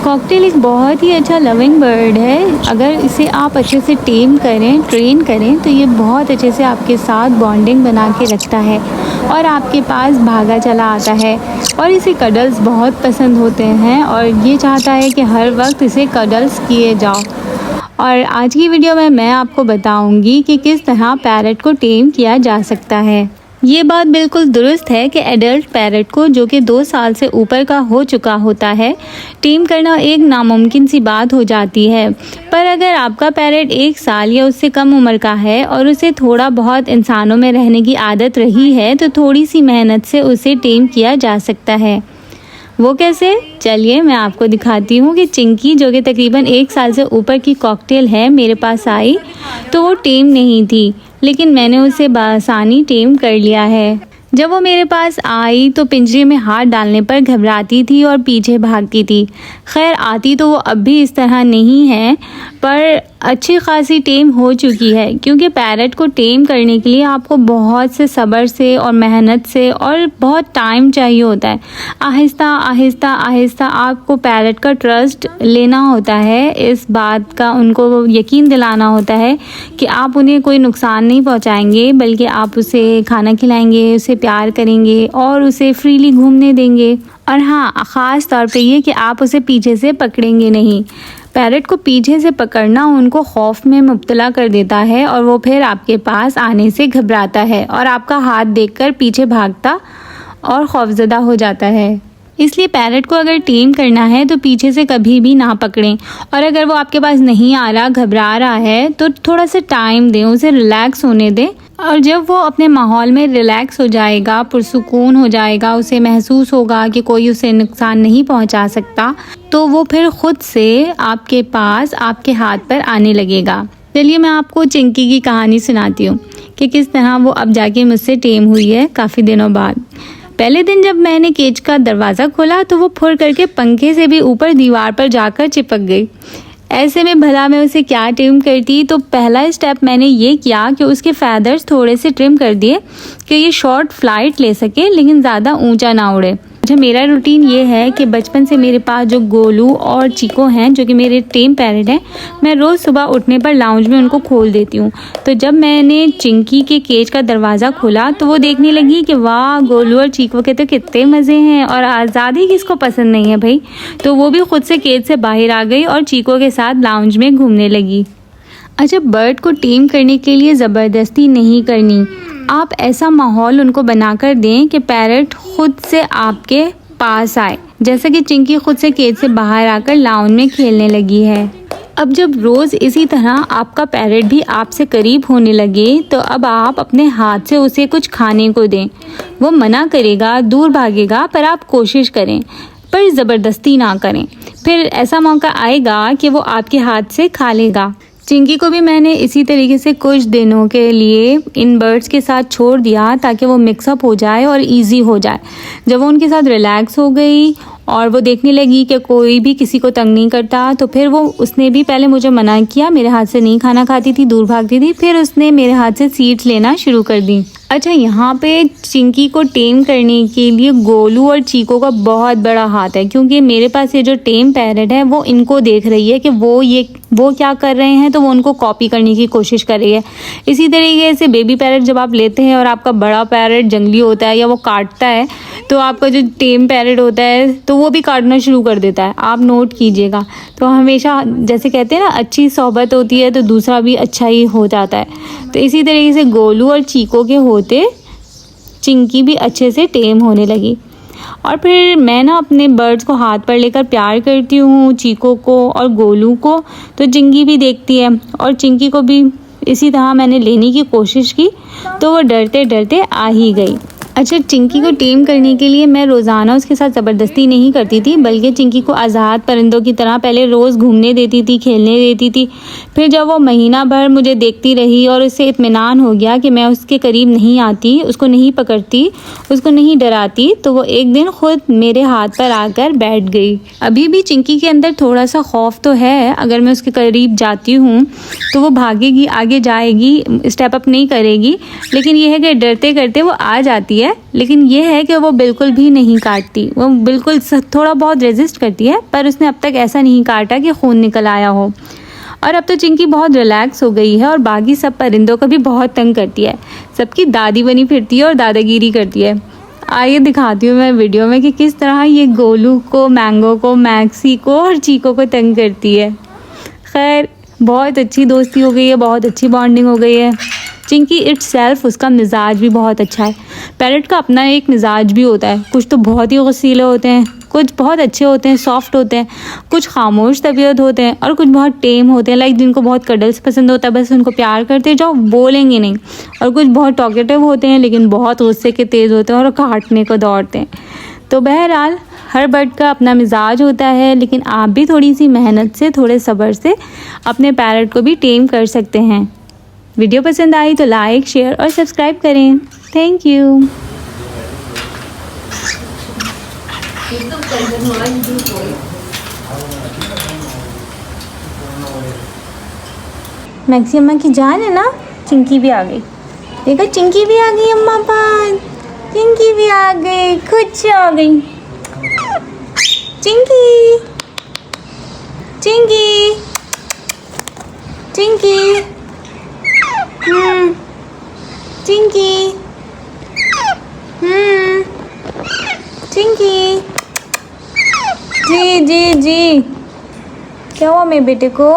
Cocktail एक बहुत ही अच्छा लविंग बर्ड है। अगर इसे आप अच्छे से टेम करें, ट्रेन करें तो ये बहुत अच्छे से आपके साथ बॉन्डिंग बना के रखता है और आपके पास भागा चला आता है। और इसे कडल्स बहुत पसंद होते हैं और ये चाहता है कि हर वक्त इसे कडल्स किए जाओ। और आज की वीडियो में मैं आपको बताऊंगी कि किस तरह पैरट को टेम किया जा सकता है। ये बात बिल्कुल दुरुस्त है कि एडल्ट पैरट को, जो कि 2 साल से ऊपर का हो चुका होता है, टेम करना एक नामुमकिन सी बात हो जाती है। पर अगर आपका पैरट 1 साल या उससे कम उम्र का है और उसे थोड़ा बहुत इंसानों में रहने की आदत रही है तो थोड़ी सी मेहनत से उसे टेम किया जा सकता है। वो कैसे? चलिए मैं आपको दिखाती हूँ कि चिंकी, जो कि तकरीबन 1 साल से ऊपर की कॉकटेल है, मेरे पास आई तो वो टेम नहीं थी, लेकिन मैंने उसे बआसानी टेम कर लिया है। जब वो मेरे पास आई तो पिंजरे में हाथ डालने पर घबराती थी और पीछे भागती थी। खैर, आती तो वो अब भी इस तरह नहीं है, पर अच्छी खासी टेम हो चुकी है, क्योंकि पैरट को टेम करने के लिए आपको बहुत से सब्र से और मेहनत से और बहुत टाइम चाहिए होता है। आहिस्ता आहिस्ता आहिस्ता आपको पैरट का ट्रस्ट लेना होता है, इस बात का उनको यकीन दिलाना होता है कि आप उन्हें कोई नुकसान नहीं पहुंचाएंगे, बल्कि आप उसे खाना खिलाएंगे, उसे प्यार करेंगे और उसे फ्रीली घूमने देंगे। और हाँ, ख़ास तौर पे ये कि आप उसे पीछे से पकड़ेंगे नहीं। पैरट को पीछे से पकड़ना उनको खौफ में मुब्तला कर देता है और वो फिर आपके पास आने से घबराता है और आपका हाथ देखकर पीछे भागता और खौफजदा हो जाता है। इसलिए पैरट को अगर टेम करना है तो पीछे से कभी भी ना पकड़ें, और अगर वो आपके पास नहीं आ रहा, घबरा रहा है, तो थोड़ा सा टाइम दें, उसे रिलैक्स होने दें। और जब वो अपने माहौल में रिलैक्स हो जाएगा, पुरसुकून हो जाएगा, उसे महसूस होगा कि कोई उसे नुकसान नहीं पहुंचा सकता, तो वो फिर खुद से आपके पास, आपके हाथ पर आने लगेगा। चलिए मैं आपको चिंकी की कहानी सुनाती हूँ कि किस तरह वो अब जाके मुझसे टेम हुई है काफ़ी दिनों बाद। पहले दिन जब मैंने केज का दरवाज़ा खोला तो वो फुर करके पंखे से भी ऊपर दीवार पर जाकर चिपक गई। ऐसे में भला मैं उसे क्या टेम करती। तो पहला स्टेप मैंने ये किया कि उसके फैदर्स थोड़े से ट्रिम कर दिए कि ये शॉर्ट फ्लाइट ले सके, लेकिन ज़्यादा ऊंचा ना उड़े। अच्छा, मेरा रूटीन ये है कि बचपन से मेरे पास जो गोलू और चीको हैं, जो कि मेरे टेम पैरट हैं, मैं रोज़ सुबह उठने पर लाउंज में उनको खोल देती हूँ। तो जब मैंने चिंकी के केज का दरवाज़ा खोला तो वो देखने लगी कि वाह, गोलू और चीको के तो कितने मज़े हैं और आज़ादी किसको पसंद नहीं है भाई। तो वो भी खुद से केज से बाहर आ गई और चीको के साथ लाउंज में घूमने लगी। अच्छा, बर्ड को टेम करने के लिए ज़बरदस्ती नहीं करनी। आप ऐसा माहौल उनको बनाकर दें कि पैरट खुद से आपके पास आए, जैसे कि चिंकी खुद से केज से बाहर आकर लाउंज में खेलने लगी है। अब जब रोज़ इसी तरह आपका पैरट भी आपसे करीब होने लगे तो अब आप अपने हाथ से उसे कुछ खाने को दें। वो मना करेगा, दूर भागेगा, पर आप कोशिश करें, पर ज़बरदस्ती ना करें। फिर ऐसा मौका आएगा कि वो आपके हाथ से खा लेगा। चिंकी को भी मैंने इसी तरीके से कुछ दिनों के लिए इन बर्ड्स के साथ छोड़ दिया ताकि वो मिक्सअप हो जाए और इजी हो जाए। जब वो उनके साथ रिलैक्स हो गई और वो देखने लगी कि कोई भी किसी को तंग नहीं करता, तो फिर उसने भी पहले मुझे मना किया, मेरे हाथ से नहीं खाना खाती थी, दूर भागती थी। फिर उसने मेरे हाथ से सीड्स लेना शुरू कर दी। अच्छा, यहाँ पे चिंकी को टेम करने के लिए गोलू और चीको का बहुत बड़ा हाथ है, क्योंकि मेरे पास ये जो टेम पैरट है वो इनको देख रही है कि वो क्या कर रहे हैं, तो वो उनको कॉपी करने की कोशिश कर रही है। इसी तरीके से बेबी पैरट जब आप लेते हैं और आपका बड़ा पैरट जंगली होता है या वो काटता है, तो आपका जो टेम पैरट होता है तो वो भी काटना शुरू कर देता है। आप नोट कीजिएगा। तो हमेशा जैसे कहते हैं ना, अच्छी सोहबत होती है तो दूसरा भी अच्छा ही हो जाता है। तो इसी तरीके से गोलू और चीको के होते चिंकी भी अच्छे से टेम होने लगी। और फिर मैं ना अपने बर्ड्स को हाथ पर लेकर प्यार करती हूँ, चीको को और गोलू को, तो चिंकी भी देखती है और चिंकी को भी इसी तरह मैंने लेने की कोशिश की तो वो डरते डरते आ ही गई। अच्छा, चिंकी को टेम करने के लिए मैं रोज़ाना उसके साथ ज़बरदस्ती नहीं करती थी, बल्कि चिंकी को आज़ाद परिंदों की तरह पहले रोज़ घूमने देती थी, खेलने देती थी। फिर जब वो महीना भर मुझे देखती रही और उससे इत्मीनान हो गया कि मैं उसके करीब नहीं आती, उसको नहीं पकड़ती, उसको नहीं डराती, तो वो एक दिन खुद मेरे हाथ पर आकर बैठ गई। अभी भी चिंकी के अंदर थोड़ा सा खौफ तो है, अगर मैं उसके करीब जाती हूँ तो वो भागेगी, आगे जाएगी, स्टेप अप नहीं करेगी, लेकिन यह है कि डरते करते वो आ जाती है है, लेकिन ये है कि वो बिल्कुल भी नहीं काटती। वो बिल्कुल थोड़ा बहुत रेजिस्ट करती है, पर उसने अब तक ऐसा नहीं काटा कि खून निकल आया हो। और अब तो चिंकी बहुत रिलैक्स हो गई है और बाकी सब परिंदों को भी बहुत तंग करती है। सबकी दादी बनी फिरती है और दादागिरी करती है। आइए दिखाती हूँ मैं वीडियो में कि किस तरह ये गोलू को, मैंगो को, मैक्सी को और चीको को तंग करती है। खैर, बहुत अच्छी दोस्ती हो गई है, बहुत अच्छी बॉन्डिंग हो गई है। चिंकी इट्सेल्फ, उसका मिजाज भी बहुत अच्छा है। पैरट का अपना एक मिजाज भी होता है। कुछ तो बहुत ही गुस्सीले होते हैं, कुछ बहुत अच्छे होते हैं, सॉफ्ट होते हैं, कुछ खामोश तबीयत होते हैं और कुछ बहुत टेम होते हैं, लाइक जिनको बहुत कडल्स पसंद होता है, बस उनको प्यार करते हैं, जो बोलेंगे नहीं। और कुछ बहुत टॉकेटिव होते हैं, लेकिन बहुत गुस्से के तेज़ होते हैं और काटने को दौड़ते हैं। तो बहरहाल हर बर्ड का अपना मिजाज होता है, लेकिन आप भी थोड़ी सी मेहनत से, थोड़े सब्र से अपने पैरट को भी टेम कर सकते हैं। वीडियो पसंद आई तो लाइक, शेयर और सब्सक्राइब करें। Thank you. मैक्सी अम्मा की जान है ना। चिंकी भी आ गई, देखो चिंकी भी आ गई अम्मा पास। चिंकी भी आ गई, खुद से आ गई। चिंकी, चिंकी, चिंकी, चिंकी, चिंकी। जी जी जी, क्या हुआ मेरे बेटे को?